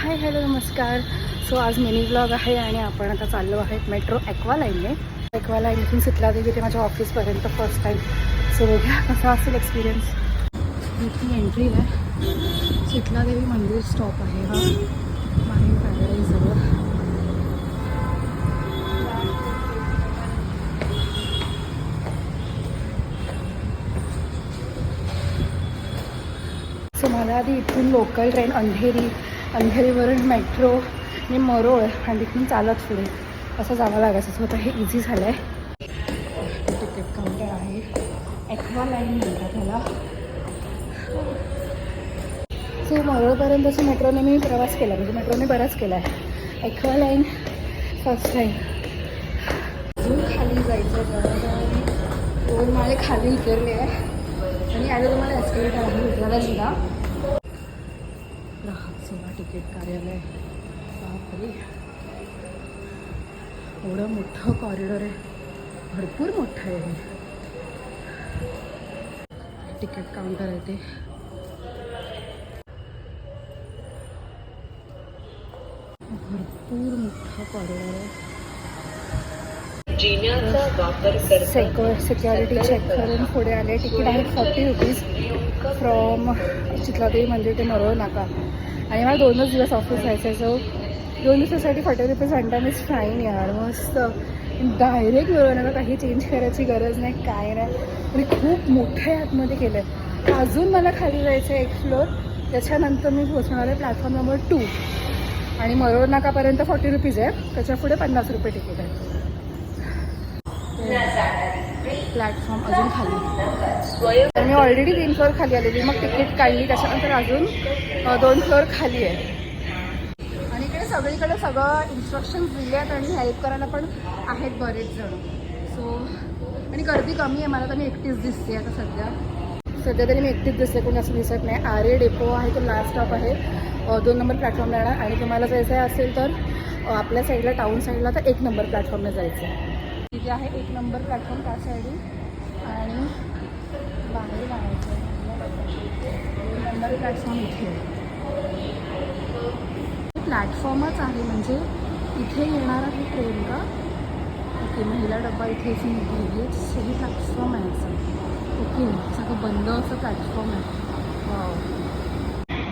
Hi hello नमस्कार. So आज mini blog आहे आणि आपण आता चाललो आहे मेट्रो ॲक्वा लाईनने. ॲक्वा लाईन इथून सितलादेवी ते माझ्या ऑफिसपर्यंत फर्स्ट टाईम. सो बघूया कसा असेल एक्सपिरियन्स. इथून एंट्री आहे. सितलादेवी मंदिर स्टॉप आहे हा, माहीम पॅराडाईजजवळ. सो मला आधी इथून लोकल ट्रेन अंधेरीवरून मेट्रो आणि मरोळ आणि तिथून चालत पुढे असं जावं लागायचं. सो आता हे इझी झालं आहे. तिकीट काउंटर आहे. ॲक्वा लाईन म्हणतात त्याला. सो मरोळपर्यंतचा मेट्रोने मी प्रवास केला, म्हणजे मेट्रोने बराच केला आहे. Aqua line first time. अजून खाली जायचं जवळजवळ 2 माळे खाली उतरले आहे आणि आलं तुम्हाला एस्केलेटर आहे उतरायला सुद्धा. ग्राहक सेवा तिकीट कार्यालय. बापरे, एवढं मोठं कॉरिडॉर आहे, भरपूर मोठं आहे हे. तिकीट काउंटर आहे ते. भरपूर मोठं कॉरिडॉर आहे. सिक्युरिटी चेक करून पुढे आले. तिकीट आहे 40 रुपीज फ्रॉम चितलादेवी मंदिर ते मरोळ नाका. आणि मला 2च दिवस ऑफिस जायचं आहे. सो 2 दिवसासाठी 40 रुपीज म्हणता इज फाईन यार. मस्त डायरेक्ट मरोळ नाका, काही चेंज करायची गरज नाही, काय नाही. आणि खूप मोठ्या आतमध्ये केलं आहे. अजून मला खाली जायचं आहे 1 फ्लोअर. त्याच्यानंतर मी पोहोचणार आहे प्लॅटफॉर्म नंबर 2 आणि मरोळ नाकापर्यंत 40 रुपीज आहे. त्याच्या पुढे 50 रुपये तिकीट आहे. प्लॅटफॉर्म अजून खाली. तर मी ऑलरेडी 3 फ्लोअर खाली आलेली, मग तिकीट काढली. त्याच्यानंतर अजून 2 फ्लोअर खाली आहे. आणि इकडे सगळीकडे सगळं इन्स्ट्रक्शन्स दिले आहेत आणि हेल्प करायला पण आहेत बरेच जण. सो आणि गर्दी कमी आहे. मला तर मी एकटीच दिसते आता सध्या तरी मी एकटीच दिसते, कोणी असं दिसत नाही. आरे डेपो आहे तो लास्ट स्टॉप आहे. 2 नंबर प्लॅटफॉर्मला येणार. आणि तुम्हाला जायचं असेल तर आपल्या साईडला टाऊन साईडला तर 1 नंबर प्लॅटफॉर्मला जायचं आहे. तिथे आहे 1 नंबर प्लॅटफॉर्म त्या साईडून आणि बाहेर जायचं आहे. 2 नंबर प्लॅटफॉर्म इथे प्लॅटफॉर्मच आहे, म्हणजे इथे येणारा ही ट्रेन का. ओके, महिला डब्बा इथेच निघेल. सही प्लॅटफॉर्म आहे असं. ओके, सगळं बंद असं प्लॅटफॉर्म आहे.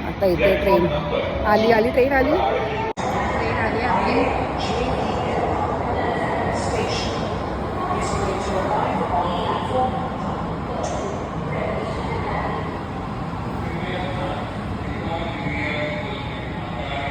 आता इथे ट्रेन आली ट्रेन आली आपली.